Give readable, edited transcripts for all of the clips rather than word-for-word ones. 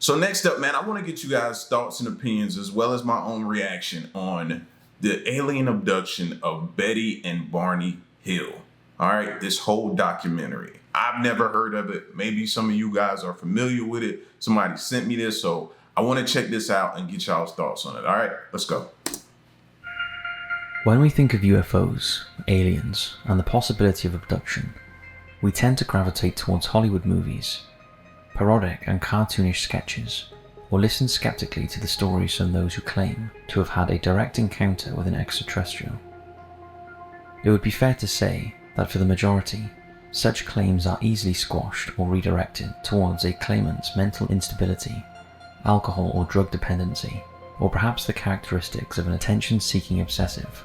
So next up, man, I want to get you guys' thoughts and opinions as well as my own reaction on the alien abduction of Betty and Barney Hill. All right, this whole documentary. I've never heard of it. Maybe some of you guys are familiar with it. Somebody sent me this, so I want to check this out and get y'all's thoughts on it. All right, let's go. When we think of UFOs, aliens, and the possibility of abduction, we tend to gravitate towards Hollywood movies, parodic and cartoonish sketches, or listen skeptically to the stories from those who claim to have had a direct encounter with an extraterrestrial. It would be fair to say that for the majority, such claims are easily squashed or redirected towards a claimant's mental instability, alcohol or drug dependency, or perhaps the characteristics of an attention-seeking obsessive.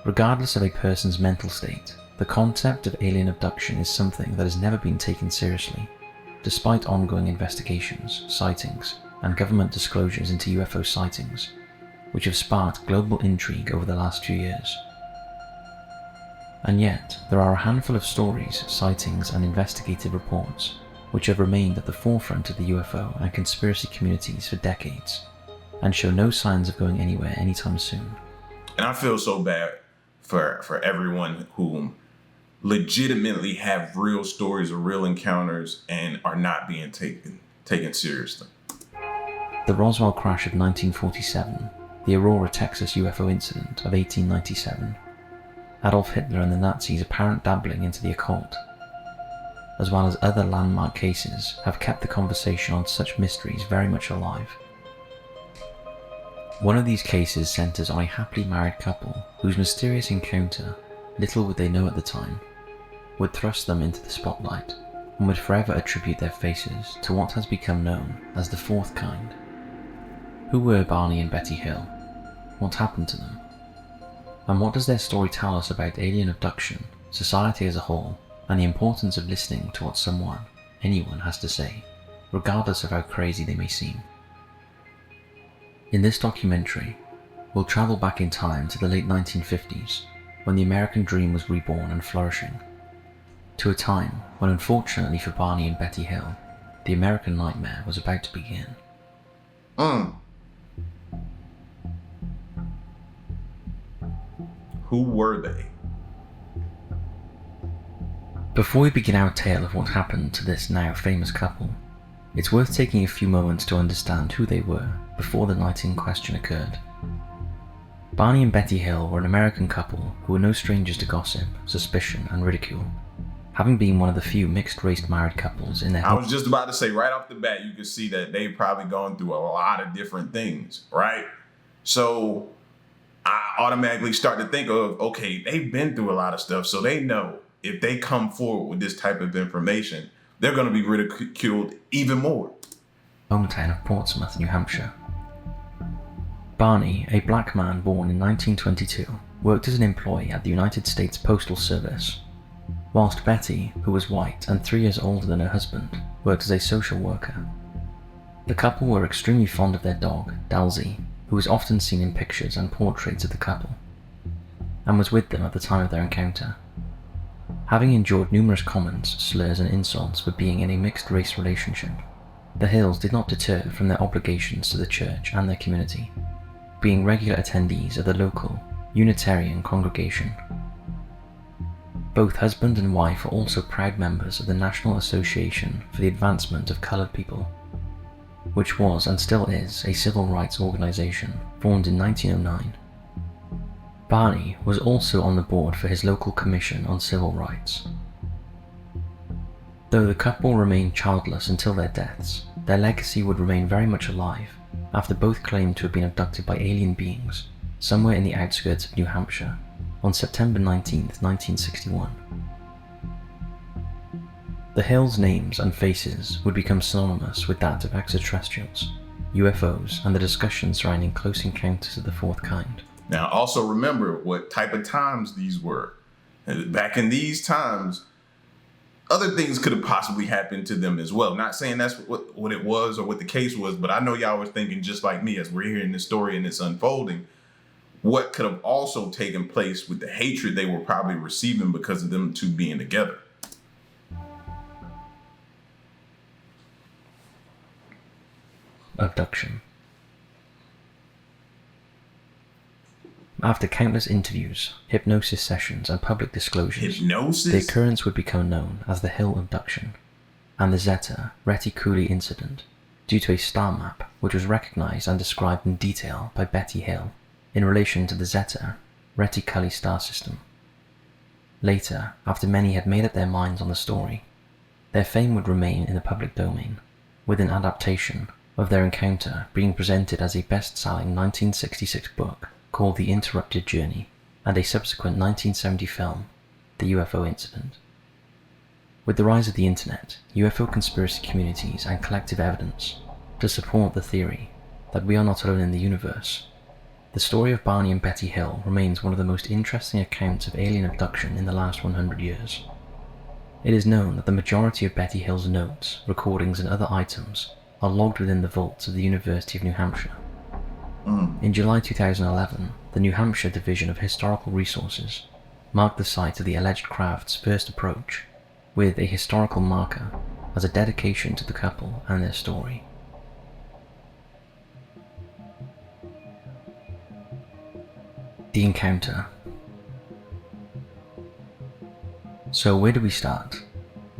Regardless of a person's mental state, the concept of alien abduction is something that has never been taken seriously, despite ongoing investigations, sightings, and government disclosures into UFO sightings, which have sparked global intrigue over the last few years. And yet, there are a handful of stories, sightings, and investigative reports which have remained at the forefront of the UFO and conspiracy communities for decades, and show no signs of going anywhere anytime soon. And I feel so bad for everyone who legitimately have real stories or real encounters and are not being taken seriously. The Roswell crash of 1947, the Aurora, Texas UFO incident of 1897, Adolf Hitler and the Nazis' apparent dabbling into the occult, as well as other landmark cases, have kept the conversation on such mysteries very much alive. One of these cases centers on a happily married couple whose mysterious encounter, little would they know at the time, would thrust them into the spotlight and would forever attribute their faces to what has become known as the fourth kind. Who were Barney and Betty Hill? What happened to them? And what does their story tell us about alien abduction, society as a whole, and the importance of listening to what someone, anyone, has to say, regardless of how crazy they may seem? In this documentary, we'll travel back in time to the late 1950s, when the American dream was reborn and flourishing, to a time when, unfortunately for Barney and Betty Hill, the American nightmare was about to begin. Who were they? Before we begin our tale of what happened to this now famous couple, it's worth taking a few moments to understand who they were before the night in question occurred. Barney and Betty Hill were an American couple who were no strangers to gossip, suspicion, and ridicule, having been one of the few mixed-race married couples in their... I was just about to say, right off the bat, you can see that they've probably gone through a lot of different things, right? So I automatically start to think of, okay, they've been through a lot of stuff, so they know if they come forward with this type of information, they're going to be ridiculed even more. Hometown of Portsmouth, New Hampshire. Barney, a black man born in 1922, worked as an employee at the United States Postal Service, whilst Betty, who was white and 3 years older than her husband, worked as a social worker. The couple were extremely fond of their dog, Dalsey, who was often seen in pictures and portraits of the couple, and was with them at the time of their encounter. Having endured numerous comments, slurs, and insults for being in a mixed-race relationship, the Hills did not deter from their obligations to the church and their community, being regular attendees of the local Unitarian congregation. Both husband and wife were also proud members of the National Association for the Advancement of Colored People, which was and still is a civil rights organization formed in 1909. Barney was also on the board for his local Commission on Civil Rights. Though the couple remained childless until their deaths, their legacy would remain very much alive after both claimed to have been abducted by alien beings somewhere in the outskirts of New Hampshire on September 19, 1961. The Hills' names and faces would become synonymous with that of extraterrestrials, UFOs, and the discussion surrounding close encounters of the fourth kind. Now, also remember what type of times these were. Back in these times, other things could have possibly happened to them as well. Not saying that's what it was or what the case was, but I know y'all were thinking just like me as we're hearing this story and it's unfolding. What could have also taken place with the hatred they were probably receiving because of them two being together. Abduction. After countless interviews, hypnosis sessions, and public disclosures, the occurrence would become known as the Hill Abduction and the Zeta Reticuli incident, due to a star map which was recognized and described in detail by Betty Hill in relation to the Zeta Reticuli star system. Later, after many had made up their minds on the story, their fame would remain in the public domain, with an adaptation of their encounter being presented as a best-selling 1966 book called The Interrupted Journey, and a subsequent 1970 film, The UFO Incident. With the rise of the internet, UFO conspiracy communities, and collective evidence to support the theory that we are not alone in the universe, the story of Barney and Betty Hill remains one of the most interesting accounts of alien abduction in the last 100 years. It is known that the majority of Betty Hill's notes, recordings, and other items are logged within the vaults of the University of New Hampshire. In July 2011, the New Hampshire Division of Historical Resources marked the site of the alleged craft's first approach with a historical marker as a dedication to the couple and their story. The encounter. So where do we start?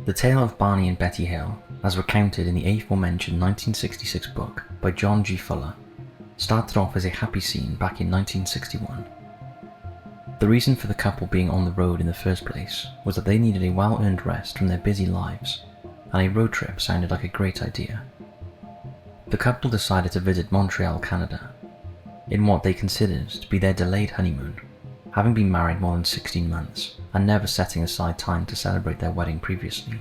The tale of Barney and Betty Hill, as recounted in the aforementioned 1966 book by John G. Fuller, started off as a happy scene back in 1961. The reason for the couple being on the road in the first place was that they needed a well-earned rest from their busy lives, and a road trip sounded like a great idea. The couple decided to visit Montreal, Canada, in what they considered to be their delayed honeymoon, having been married more than 16 months and never setting aside time to celebrate their wedding previously.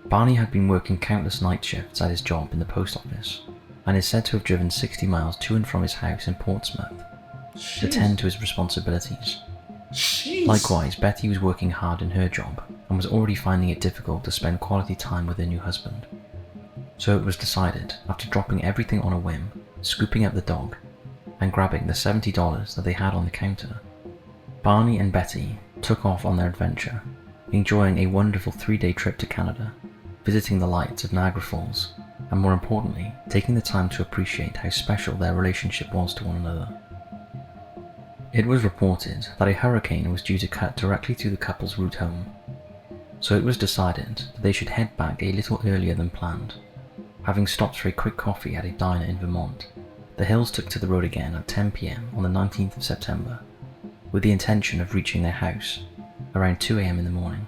Barney had been working countless night shifts at his job in the post office, and is said to have driven 60 miles to and from his house in Portsmouth to tend to his responsibilities. Likewise, Betty was working hard in her job and was already finding it difficult to spend quality time with her new husband. So it was decided, after dropping everything on a whim, scooping up the dog, and grabbing the $70 that they had on the counter, Barney and Betty took off on their adventure, enjoying a wonderful 3-day trip to Canada, visiting the lights of Niagara Falls, and more importantly, taking the time to appreciate how special their relationship was to one another. It was reported that a hurricane was due to cut directly through the couple's route home, so it was decided that they should head back a little earlier than planned. Having stopped for a quick coffee at a diner in Vermont, the Hills took to the road again at 10 p.m. on the 19th of September, with the intention of reaching their house around 2 a.m. in the morning.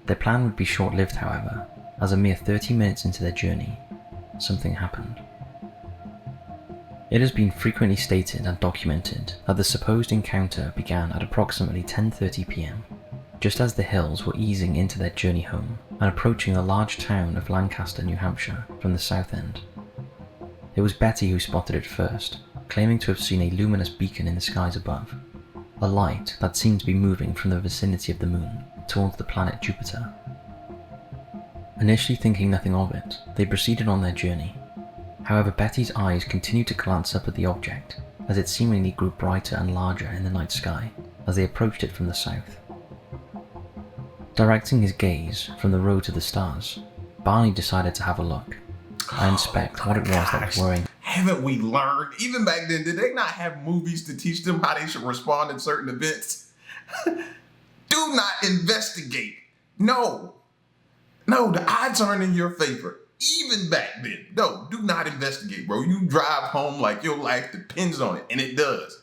Their plan would be short-lived, however, as a mere 30 minutes into their journey, something happened. It has been frequently stated and documented that the supposed encounter began at approximately 10:30 p.m, just as the Hills were easing into their journey home and approaching the large town of Lancaster, New Hampshire from the south end. It was Betty who spotted it first, claiming to have seen a luminous beacon in the skies above, a light that seemed to be moving from the vicinity of the moon towards the planet Jupiter. Initially thinking nothing of it, they proceeded on their journey. However, Betty's eyes continued to glance up at the object as it seemingly grew brighter and larger in the night sky as they approached it from the south. Directing his gaze from the road to the stars, Barney decided to have a look and inspect what it was that was worrying. Haven't we learned, even back then, did they not have movies to teach them how they should respond in certain events? Do not investigate. No, the odds aren't in your favor. Even back then. No, do not investigate, bro. You drive home like your life depends on it, and it does.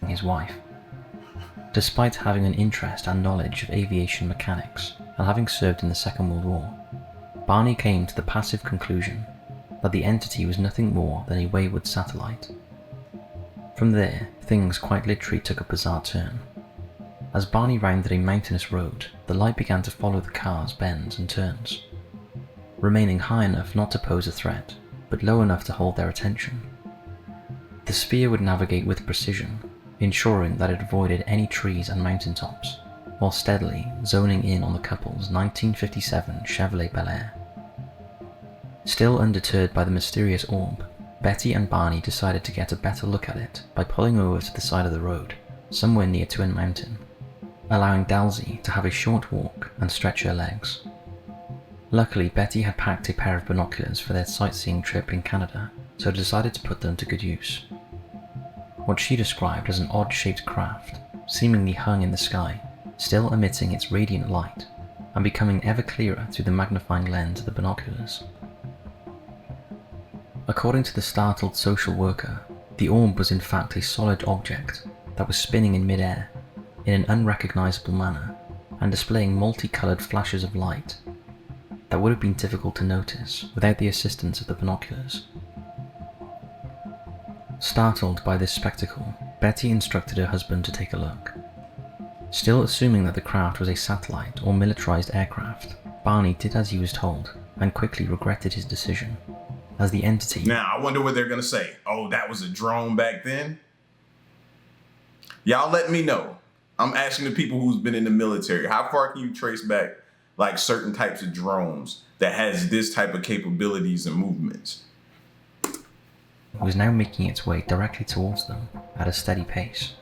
His wife. Despite having an interest and knowledge of aviation mechanics and having served in the Second World War, Barney came to the passive conclusion that the entity was nothing more than a wayward satellite. From there, things quite literally took a bizarre turn. As Barney rounded a mountainous road, the light began to follow the car's bends and turns, remaining high enough not to pose a threat, but low enough to hold their attention. The sphere would navigate with precision, ensuring that it avoided any trees and mountaintops, while steadily zoning in on the couple's 1957 Chevrolet Bel Air. Still undeterred by the mysterious orb, Betty and Barney decided to get a better look at it by pulling over to the side of the road, somewhere near Twin Mountain, allowing Dalsey to have a short walk and stretch her legs. Luckily, Betty had packed a pair of binoculars for their sightseeing trip in Canada, so decided to put them to good use. What she described as an odd-shaped craft, seemingly hung in the sky, still emitting its radiant light, and becoming ever clearer through the magnifying lens of the binoculars. According to the startled social worker, the orb was in fact a solid object that was spinning in mid-air in an unrecognizable manner and displaying multicolored flashes of light that would have been difficult to notice without the assistance of the binoculars. Startled by this spectacle, Betty instructed her husband to take a look. Still assuming that the craft was a satellite or militarized aircraft, Barney did as he was told and quickly regretted his decision, as the entity... Now, I wonder what they're going to say. Oh, that was a drone back then? Y'all let me know. I'm asking the people who's been in the military, how far can you trace back like certain types of drones that has this type of capabilities and movements? Was now making its way directly towards them at a steady pace.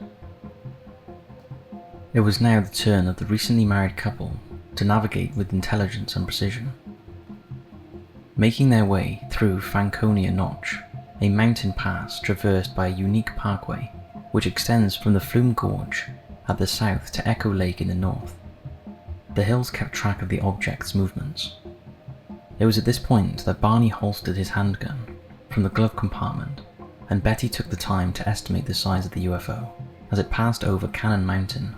It was now the turn of the recently married couple to navigate with intelligence and precision. Making their way through Franconia Notch, a mountain pass traversed by a unique parkway which extends from the Flume Gorge at the south to Echo Lake in the north. The hills kept track of the object's movements. It was at this point that Barney holstered his handgun from the glove compartment, and Betty took the time to estimate the size of the UFO as it passed over Cannon Mountain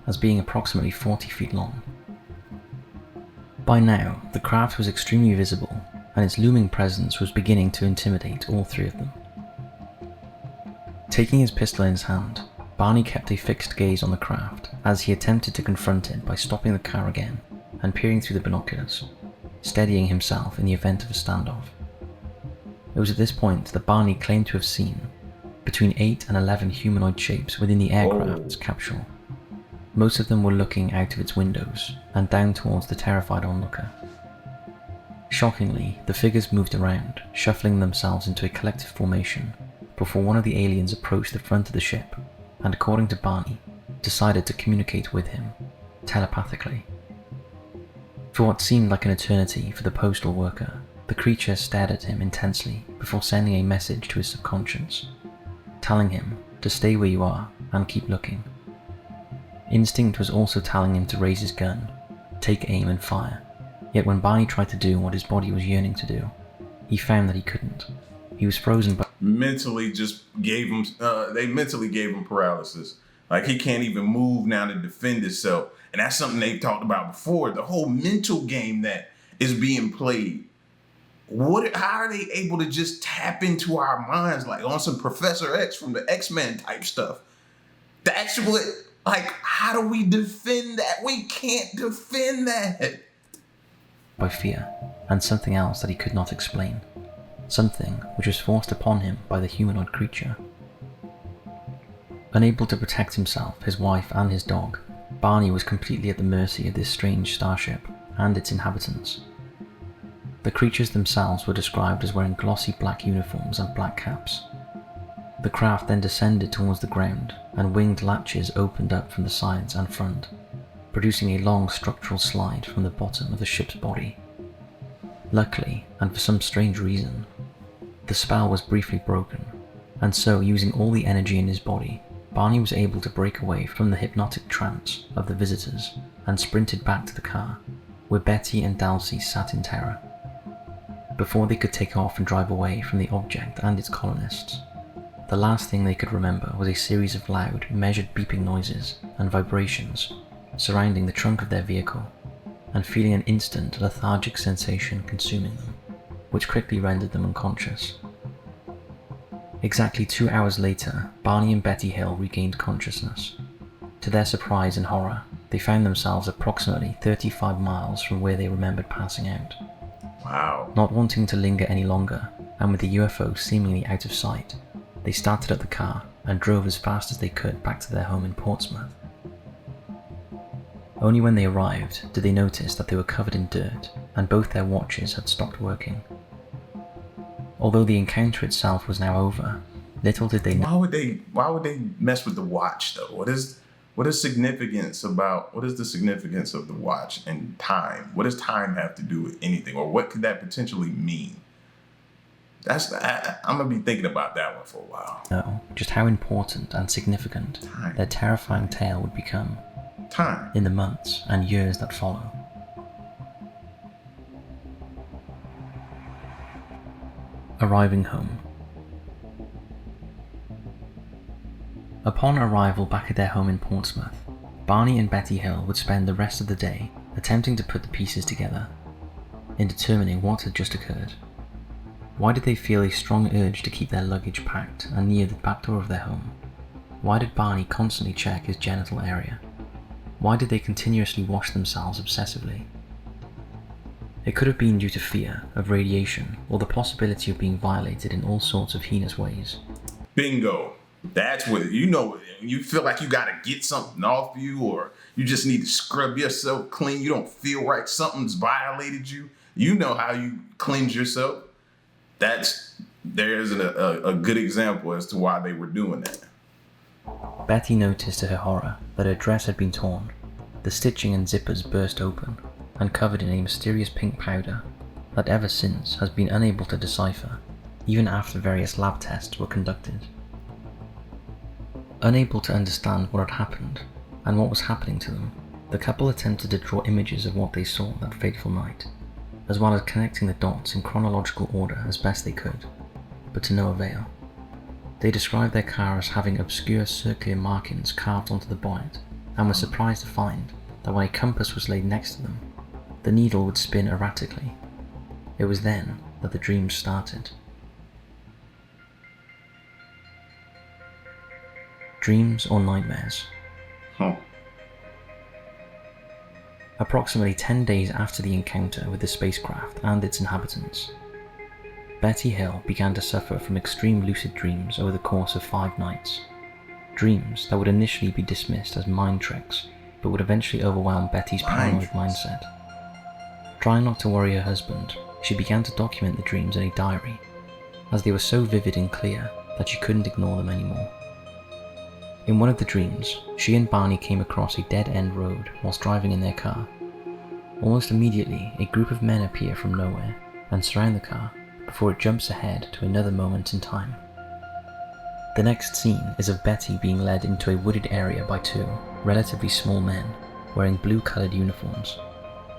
as being approximately 40 feet long. By now, the craft was extremely visible, and its looming presence was beginning to intimidate all three of them. Taking his pistol in his hand, Barney kept a fixed gaze on the craft as he attempted to confront it by stopping the car again and peering through the binoculars, steadying himself in the event of a standoff. It was at this point that Barney claimed to have seen between 8 and 11 humanoid shapes within the aircraft's capsule. Most of them were looking out of its windows and down towards the terrified onlooker. Shockingly, the figures moved around, shuffling themselves into a collective formation before one of the aliens approached the front of the ship and, according to Barney, decided to communicate with him telepathically. For what seemed like an eternity for the postal worker, the creature stared at him intensely before sending a message to his subconscious, telling him to stay where you are and keep looking. Instinct was also telling him to raise his gun, take aim and fire, yet when Barney tried to do what his body was yearning to do, he found that he couldn't. He was frozen by... Mentally just gave him, they mentally gave him paralysis. Like he can't even move now to defend himself. And that's something they've talked about before, the whole mental game that is being played. How are they able to just tap into our minds like on some Professor X from the X-Men type stuff? That's what, like, how do we defend that? We can't defend that. By fear, and something else that he could not explain. Something which was forced upon him by the humanoid creature. Unable to protect himself, his wife and his dog, Barney was completely at the mercy of this strange starship and its inhabitants. The creatures themselves were described as wearing glossy black uniforms and black caps. The craft then descended towards the ground, and winged latches opened up from the sides and front, producing a long structural slide from the bottom of the ship's body. Luckily, and for some strange reason, the spell was briefly broken, and so, using all the energy in his body, Barney was able to break away from the hypnotic trance of the visitors and sprinted back to the car, where Betty and Dalsey sat in terror. Before they could take off and drive away from the object and its colonists, the last thing they could remember was a series of loud, measured beeping noises and vibrations surrounding the trunk of their vehicle, and feeling an instant lethargic sensation consuming them, which quickly rendered them unconscious. Exactly 2 hours later, Barney and Betty Hill regained consciousness. To their surprise and horror, they found themselves approximately 35 miles from where they remembered passing out. Wow. Not wanting to linger any longer, and with the UFO seemingly out of sight, they started up the car and drove as fast as they could back to their home in Portsmouth. Only when they arrived did they notice that they were covered in dirt and both their watches had stopped working. Although the encounter itself was now over, little did they know. Why would they mess with the watch though? what is the significance of the watch and time? What does time have to do with anything, or what could that potentially mean? I'm gonna be thinking about that one for a while. No, just how important and significant their terrifying tale would become in the months and years that follow. Arriving home. Upon arrival back at their home in Portsmouth, Barney and Betty Hill would spend the rest of the day attempting to put the pieces together in determining what had just occurred. Why did they feel a strong urge to keep their luggage packed and near the back door of their home? Why did Barney constantly check his genital area? Why did they continuously wash themselves obsessively? It could have been due to fear of radiation or the possibility of being violated in all sorts of heinous ways. Bingo. That's what, you feel like you gotta get something off you, or you just need to scrub yourself clean. You don't feel right. Something's violated you. You know how you cleanse yourself. There's a good example as to why they were doing that. Betty noticed to her horror that her dress had been torn, the stitching and zippers burst open, and covered in a mysterious pink powder that ever since has been unable to decipher, even after various lab tests were conducted. Unable to understand what had happened and what was happening to them, the couple attempted to draw images of what they saw that fateful night, as well as connecting the dots in chronological order as best they could, but to no avail. They described their car as having obscure circular markings carved onto the bonnet, and were surprised to find that when a compass was laid next to them, the needle would spin erratically. It was then that the dreams started. Dreams or nightmares. Approximately 10 days after the encounter with the spacecraft and its inhabitants, Betty Hill began to suffer from extreme lucid dreams over the course of 5 nights. Dreams that would initially be dismissed as mind tricks, but would eventually overwhelm Betty's paranoid mindset. Trying not to worry her husband, she began to document the dreams in a diary, as they were so vivid and clear that she couldn't ignore them anymore. In one of the dreams, she and Barney came across a dead-end road whilst driving in their car. Almost immediately, a group of men appear from nowhere and surround the car before it jumps ahead to another moment in time. The next scene is of Betty being led into a wooded area by 2 relatively small men wearing blue-coloured uniforms,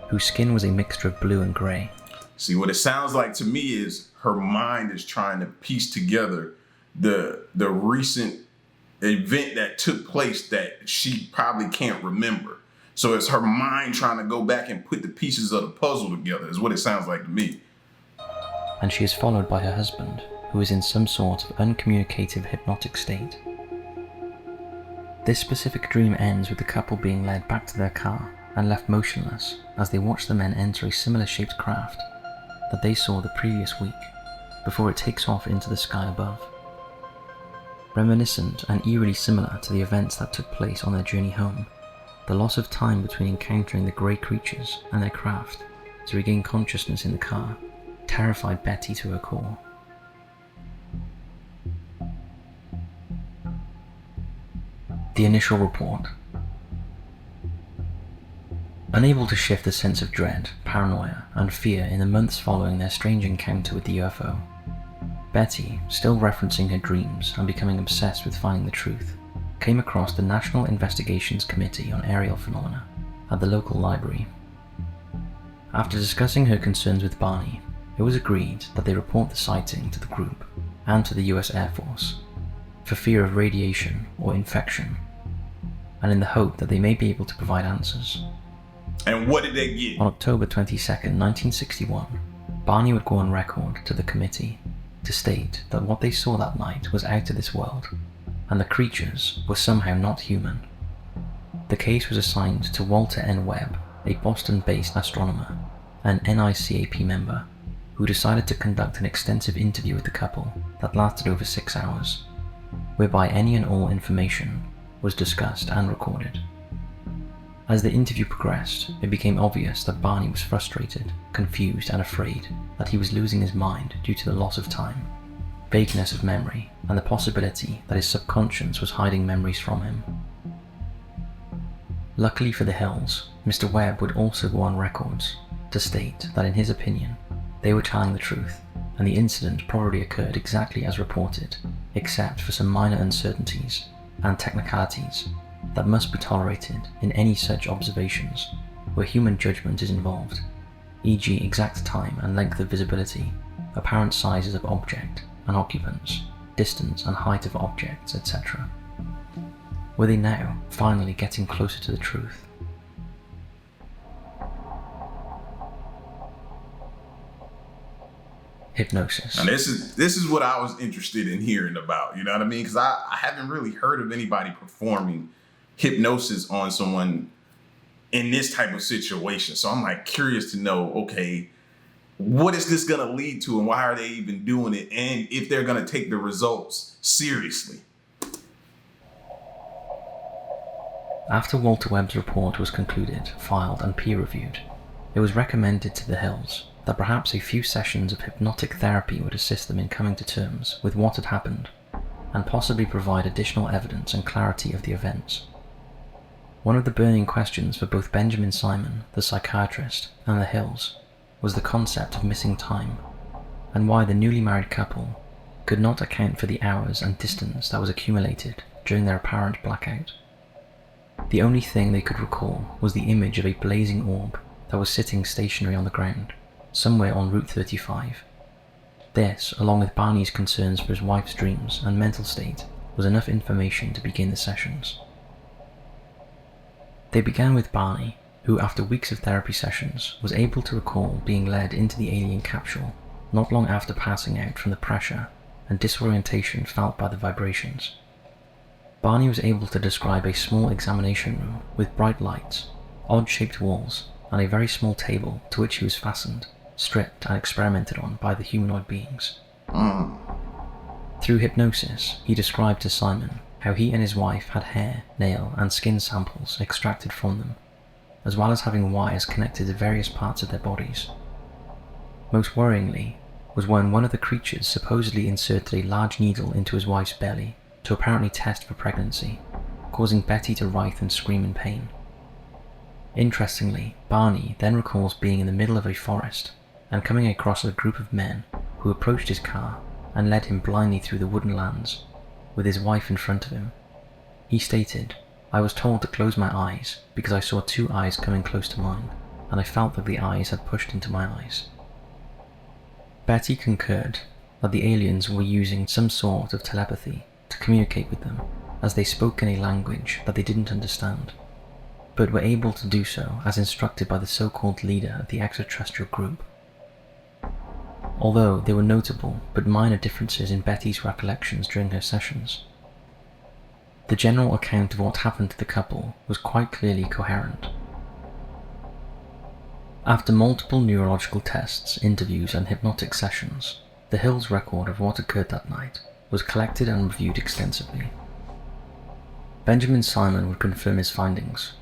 whose skin was a mixture of blue and grey. See, what it sounds like to me is her mind is trying to piece together the recent event that took place that she probably can't remember. So it's her mind trying to go back and put the pieces of the puzzle together, is what it sounds like to me. And she is followed by her husband, who is in some sort of uncommunicative hypnotic state. This specific dream ends with the couple being led back to their car and left motionless as they watch the men enter a similar shaped craft that they saw the previous week before it takes off into the sky above. Reminiscent and eerily similar to the events that took place on their journey home, the loss of time between encountering the grey creatures and their craft to regain consciousness in the car terrified Betty to her core. The initial report. Unable to shift the sense of dread, paranoia, and fear in the months following their strange encounter with the UFO, Betty, still referencing her dreams and becoming obsessed with finding the truth, came across the National Investigations Committee on Aerial Phenomena at the local library. After discussing her concerns with Barney, it was agreed that they report the sighting to the group and to the US Air Force for fear of radiation or infection, and in the hope that they may be able to provide answers. And what did they get? On October 22nd, 1961, Barney would go on record to the committee to state that what they saw that night was out of this world, and the creatures were somehow not human. The case was assigned to Walter N. Webb, a Boston-based astronomer and NICAP member, who decided to conduct an extensive interview with the couple that lasted over 6 hours, whereby any and all information was discussed and recorded. As the interview progressed, it became obvious that Barney was frustrated, confused, and afraid that he was losing his mind due to the loss of time, vagueness of memory, and the possibility that his subconscious was hiding memories from him. Luckily for the Hills, Mr. Webb would also go on records to state that in his opinion, they were telling the truth, and the incident probably occurred exactly as reported, except for some minor uncertainties and technicalities that must be tolerated in any such observations where human judgment is involved, e.g. exact time and length of visibility, apparent sizes of object and occupants, distance and height of objects, etc. Were they now finally getting closer to the truth? Hypnosis. And this is what I was interested in hearing about. You know what I mean? Because I haven't really heard of anybody performing hypnosis on someone in this type of situation. So I'm like curious to know, okay, what is this going to lead to, and why are they even doing it, and if they're going to take the results seriously. After Walter Webb's report was concluded, filed, and peer-reviewed, it was recommended to the Hills that perhaps a few sessions of hypnotic therapy would assist them in coming to terms with what had happened, and possibly provide additional evidence and clarity of the events. One of the burning questions for both Benjamin Simon, the psychiatrist, and the Hills was the concept of missing time, and why the newly married couple could not account for the hours and distance that was accumulated during their apparent blackout. The only thing they could recall was the image of a blazing orb that was sitting stationary on the ground, somewhere on Route 35. This, along with Barney's concerns for his wife's dreams and mental state, was enough information to begin the sessions. They began with Barney, who after weeks of therapy sessions was able to recall being led into the alien capsule not long after passing out from the pressure and disorientation felt by the vibrations. Barney was able to describe a small examination room with bright lights, odd-shaped walls, and a very small table to which he was fastened, stripped and experimented on by the humanoid beings. Through hypnosis, he described to Simon how he and his wife had hair, nail, and skin samples extracted from them, as well as having wires connected to various parts of their bodies. Most worryingly was when one of the creatures supposedly inserted a large needle into his wife's belly to apparently test for pregnancy, causing Betty to writhe and scream in pain. Interestingly, Barney then recalls being in the middle of a forest and coming across a group of men who approached his car and led him blindly through the wooded lands, with his wife in front of him. He stated, "I was told to close my eyes because I saw two eyes coming close to mine, and I felt that the eyes had pushed into my eyes." Betty concurred that the aliens were using some sort of telepathy to communicate with them, as they spoke in a language that they didn't understand, but were able to do so as instructed by the so-called leader of the extraterrestrial group. Although there were notable but minor differences in Betty's recollections during her sessions, the general account of what happened to the couple was quite clearly coherent. After multiple neurological tests, interviews, and hypnotic sessions, the Hills' record of what occurred that night was collected and reviewed extensively. Benjamin Simon would confirm his findings,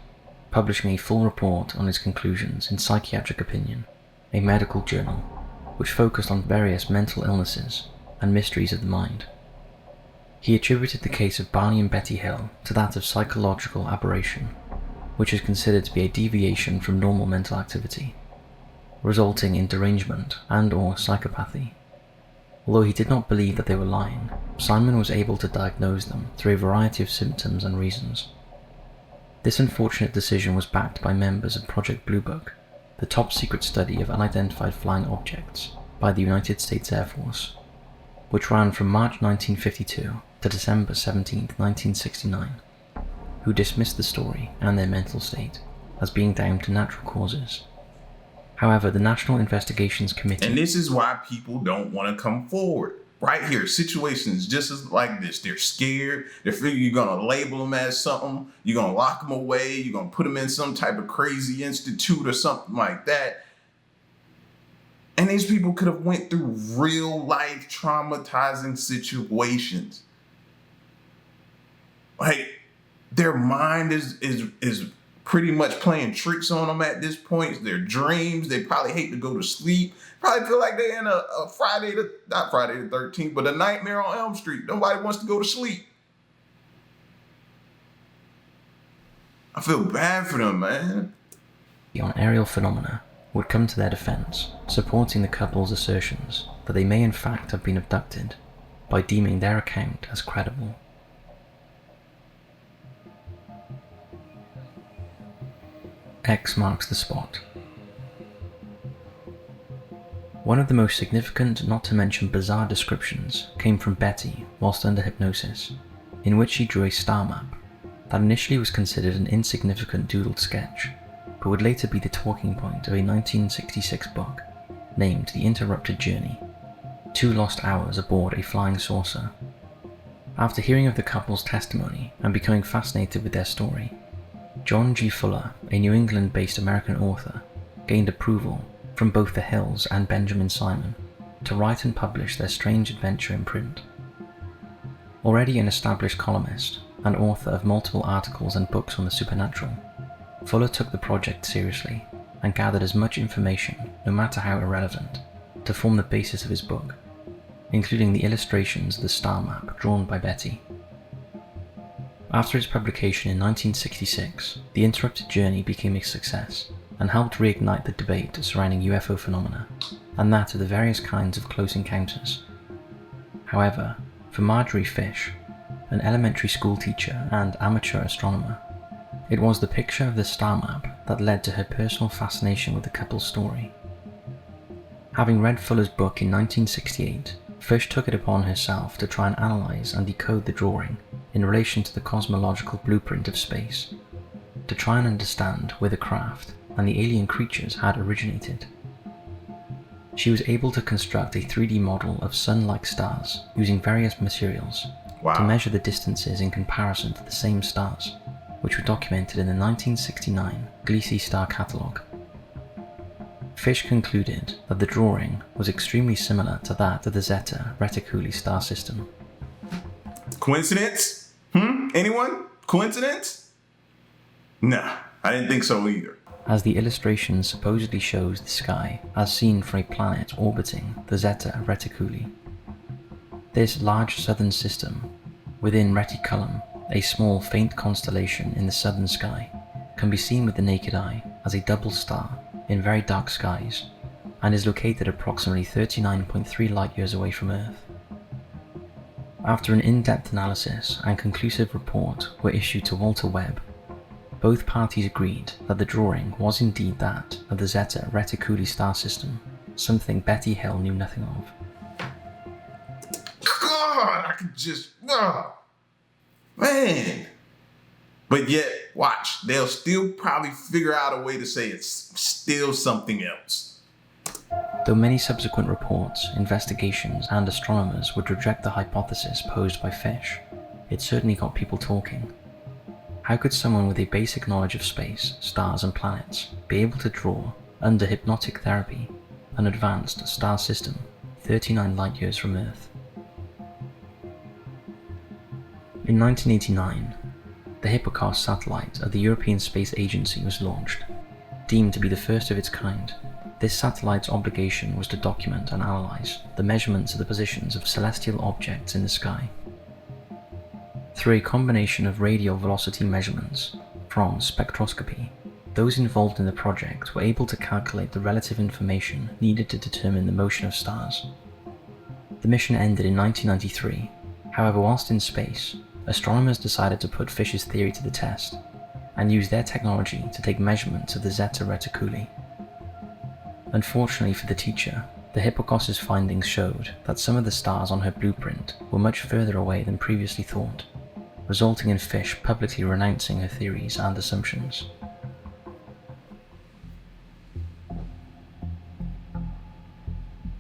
publishing a full report on his conclusions in Psychiatric Opinion, a medical journal, which focused on various mental illnesses and mysteries of the mind. He attributed the case of Barney and Betty Hill to that of psychological aberration, which is considered to be a deviation from normal mental activity, resulting in derangement and/or psychopathy. Although he did not believe that they were lying, Simon was able to diagnose them through a variety of symptoms and reasons. This unfortunate decision was backed by members of Project Blue Book, the top-secret study of unidentified flying objects by the United States Air Force, which ran from March 1952 to December 17, 1969, who dismissed the story and their mental state as being down to natural causes. However, the National Investigations Committee... And this is why people don't want to come forward. Right here, situations just as like this. They're scared. They figure you're going to label them as something. You're going to lock them away. You're going to put them in some type of crazy institute or something like that. And these people could have went through real life traumatizing situations. Like, their mind is pretty much playing tricks on them at this point. Their dreams, they probably hate to go to sleep. Probably feel like they're in a not Friday the 13th, but a Nightmare on Elm Street. Nobody wants to go to sleep. I feel bad for them, man. On aerial phenomena would come to their defense, supporting the couple's assertions that they may in fact have been abducted by deeming their account as credible. X marks the spot. One of the most significant, not to mention bizarre descriptions came from Betty whilst under hypnosis, in which she drew a star map that initially was considered an insignificant doodled sketch, but would later be the talking point of a 1966 book named The Interrupted Journey, 2 Lost Hours Aboard a Flying Saucer. After hearing of the couple's testimony and becoming fascinated with their story, John G. Fuller, a New England-based American author, gained approval from both the Hills and Benjamin Simon to write and publish their strange adventure in print. Already an established columnist and author of multiple articles and books on the supernatural, Fuller took the project seriously and gathered as much information, no matter how irrelevant, to form the basis of his book, including the illustrations of the star map drawn by Betty. After its publication in 1966, The Interrupted Journey became a success and helped reignite the debate surrounding UFO phenomena and that of the various kinds of close encounters. However, for Marjorie Fish, an elementary school teacher and amateur astronomer, it was the picture of the star map that led to her personal fascination with the couple's story. Having read Fuller's book in 1968, Fish took it upon herself to try and analyze and decode the drawing in relation to the cosmological blueprint of space, to try and understand where the craft and the alien creatures had originated. She was able to construct a 3D model of sun-like stars using various materials to measure the distances in comparison to the same stars, which were documented in the 1969 Gliese Star Catalogue. Fish concluded that the drawing was extremely similar to that of the Zeta Reticuli star system. Coincidence? Anyone? Coincidence? Nah, I didn't think so either. As the illustration supposedly shows the sky as seen from a planet orbiting the Zeta Reticuli. This large southern system, within Reticulum, a small faint constellation in the southern sky, can be seen with the naked eye as a double star in very dark skies, and is located approximately 39.3 light-years away from Earth. After an in-depth analysis and conclusive report were issued to Walter Webb, both parties agreed that the drawing was indeed that of the Zeta Reticuli star system, something Betty Hill knew nothing of. God, I could just... man. But yet, watch, they'll still probably figure out a way to say it's still something else. Though many subsequent reports, investigations, and astronomers would reject the hypothesis posed by Fish, it certainly got people talking. How could someone with a basic knowledge of space, stars, and planets be able to draw, under hypnotic therapy, an advanced star system 39 light-years from Earth? In 1989, the Hippocos satellite of the European Space Agency was launched. Deemed to be the first of its kind, this satellite's obligation was to document and analyze the measurements of the positions of celestial objects in the sky. Through a combination of radial velocity measurements from spectroscopy, those involved in the project were able to calculate the relative information needed to determine the motion of stars. The mission ended in 1993. However, whilst in space, astronomers decided to put Fish's theory to the test and use their technology to take measurements of the Zeta Reticuli. Unfortunately for the teacher, the Hippocos' findings showed that some of the stars on her blueprint were much further away than previously thought, resulting in Fish publicly renouncing her theories and assumptions.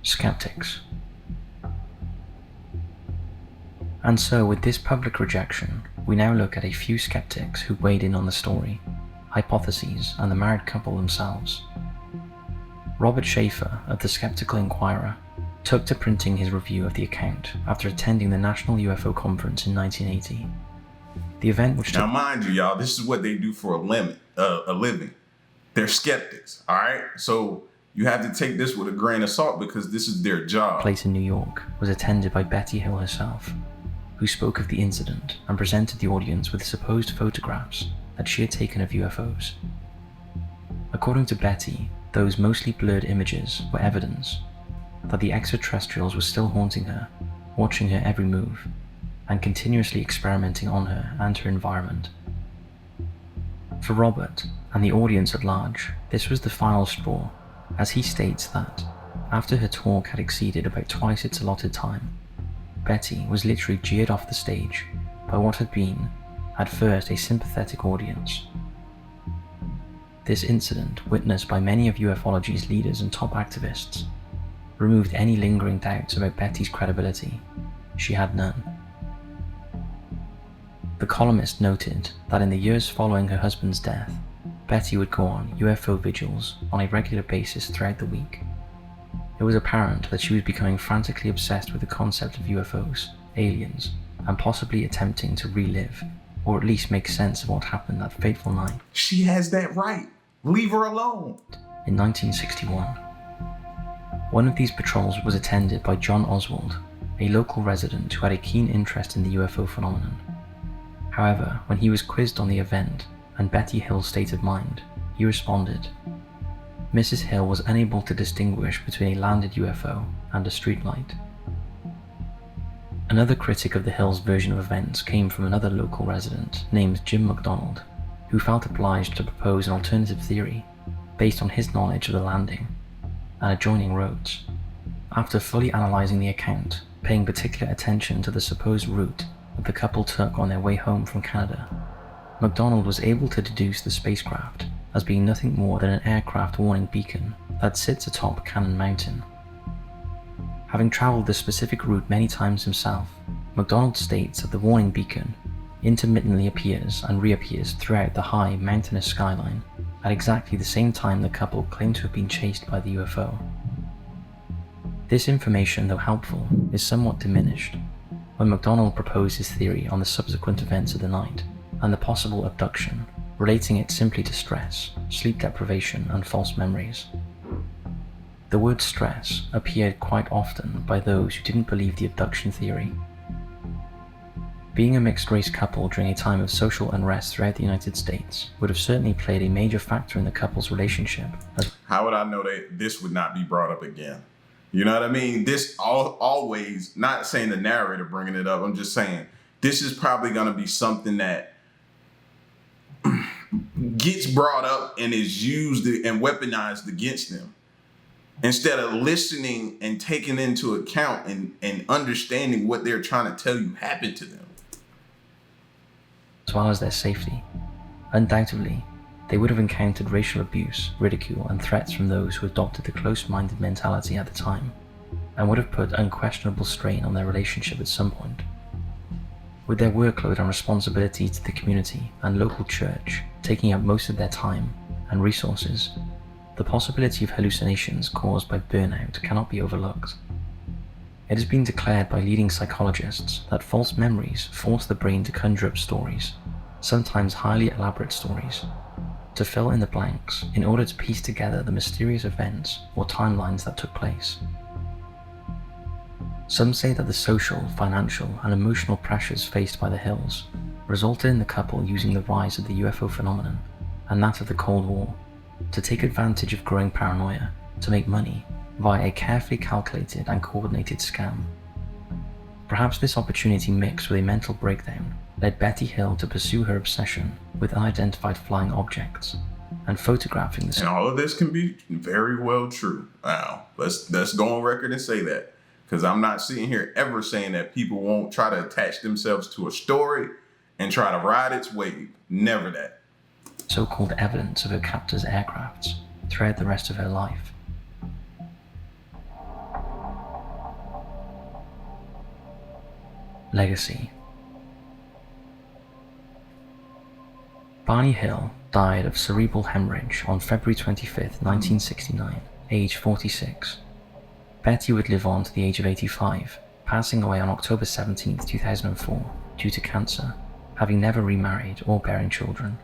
Skeptics. And so, with this public rejection, we now look at a few skeptics who weighed in on the story, hypotheses, and the married couple themselves. Robert Schaefer of the Skeptical Inquirer took to printing his review of the account after attending the National UFO Conference in 1980. The event which Now mind you, y'all, this is what they do for a living. They're skeptics, all right? So you have to take this with a grain of salt because this is their job. Place in New York was attended by Betty Hill herself, who spoke of the incident and presented the audience with supposed photographs that she had taken of UFOs. According to Betty, those mostly blurred images were evidence that the extraterrestrials were still haunting her, watching her every move, and continuously experimenting on her and her environment. For Robert, and the audience at large, this was the final straw, as he states that, after her talk had exceeded about twice its allotted time, Betty was literally jeered off the stage by what had been, at first, a sympathetic audience. This incident, witnessed by many of ufology's leaders and top activists, removed any lingering doubts about Betty's credibility. She had none. The columnist noted that in the years following her husband's death, Betty would go on UFO vigils on a regular basis throughout the week. It was apparent that she was becoming frantically obsessed with the concept of UFOs, aliens, and possibly attempting to relive, or at least make sense of what happened that fateful night. She has that right. Leave her alone. In 1961. One of these patrols was attended by John Oswald, a local resident who had a keen interest in the UFO phenomenon. However, when he was quizzed on the event and Betty Hill's state of mind, he responded, Mrs. Hill was unable to distinguish between a landed UFO and a streetlight. Another critic of the Hills' version of events came from another local resident named Jim McDonald, who felt obliged to propose an alternative theory based on his knowledge of the landing and adjoining roads. After fully analysing the account, paying particular attention to the supposed route that the couple took on their way home from Canada, McDonald was able to deduce the spacecraft as being nothing more than an aircraft warning beacon that sits atop Cannon Mountain. Having travelled this specific route many times himself, McDonald states that the warning beacon intermittently appears and reappears throughout the high mountainous skyline at exactly the same time the couple claimed to have been chased by the UFO. This information, though helpful, is somewhat diminished when McDonald proposed his theory on the subsequent events of the night and the possible abduction, relating it simply to stress, sleep deprivation, and false memories. The word stress appeared quite often by those who didn't believe the abduction theory. Being a mixed-race couple during a time of social unrest throughout the United States would have certainly played a major factor in the couple's relationship. How would I know that this would not be brought up again? You know what I mean? This always, not saying the narrator bringing it up, I'm just saying this is probably going to be something that gets brought up and is used and weaponized against them, instead of listening and taking into account and understanding what they're trying to tell you happened to them. As well as their safety. Undoubtedly, they would have encountered racial abuse, ridicule, and threats from those who adopted the close-minded mentality at the time, and would have put unquestionable strain on their relationship at some point. With their workload and responsibility to the community and local church taking up most of their time and resources, the possibility of hallucinations caused by burnout cannot be overlooked. It has been declared by leading psychologists that false memories force the brain to conjure up stories, sometimes highly elaborate stories, to fill in the blanks in order to piece together the mysterious events or timelines that took place. Some say that the social, financial, and emotional pressures faced by the Hills resulted in the couple using the rise of the UFO phenomenon and that of the Cold War to take advantage of growing paranoia to make money via a carefully calculated and coordinated scam. Perhaps this opportunity mixed with a mental breakdown led Betty Hill to pursue her obsession with unidentified flying objects and photographing the... And all of this can be very well true. Wow, let's go on record and say that, because I'm not sitting here ever saying that people won't try to attach themselves to a story and try to ride its wave. Never that. So-called evidence of her captor's aircrafts throughout the rest of her life. Legacy. Barney Hill died of cerebral hemorrhage on February 25, 1969, age 46. Betty would live on to the age of 85, passing away on October 17, 2004, due to cancer, having never remarried or bearing children.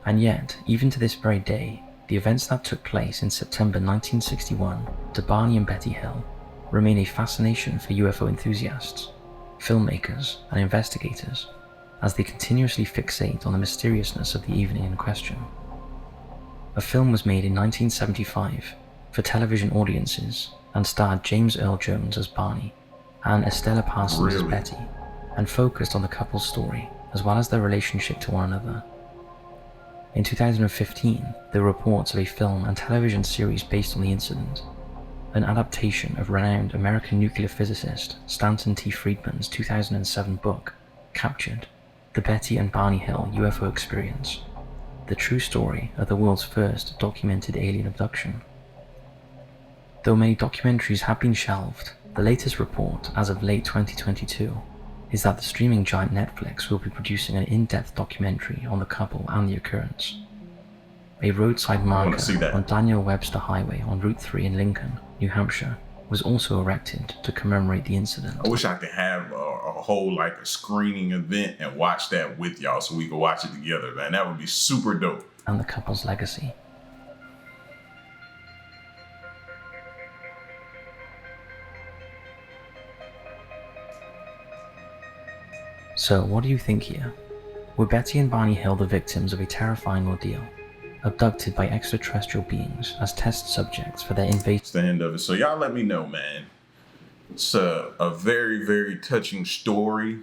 And yet, even to this very day, the events that took place in September 1961 to Barney and Betty Hill remain a fascination for UFO enthusiasts, filmmakers, and investigators, as they continuously fixate on the mysteriousness of the evening in question. A film was made in 1975 for television audiences and starred James Earl Jones as Barney and Estella Parsons as Betty, and focused on the couple's story as well as their relationship to one another. In 2015, there were reports of a film and television series based on the incident, an adaptation of renowned American nuclear physicist Stanton T. Friedman's 2007 book, Captured: The Betty and Barney Hill UFO Experience, the true story of the world's first documented alien abduction. Though many documentaries have been shelved, the latest report as of late 2022 is that the streaming giant Netflix will be producing an in-depth documentary on the couple and the occurrence. A roadside marker on Daniel Webster Highway on Route 3 in Lincoln, New Hampshire, was also erected to commemorate the incident. I wish I could have a whole like a screening event and watch that with y'all so we could watch it together, man. That would be super dope. And the couple's legacy. So, what do you think here? Were Betty and Barney Hill the victims of a terrifying ordeal, abducted by extraterrestrial beings as test subjects for their invasive... The end of it. So y'all let me know, man. It's a very, very touching story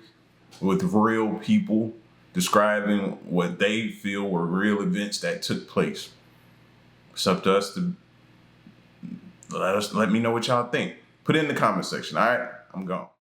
with real people describing what they feel were real events that took place. It's up to us to let me know what y'all think. Put it in the comment section, all right? I'm gone.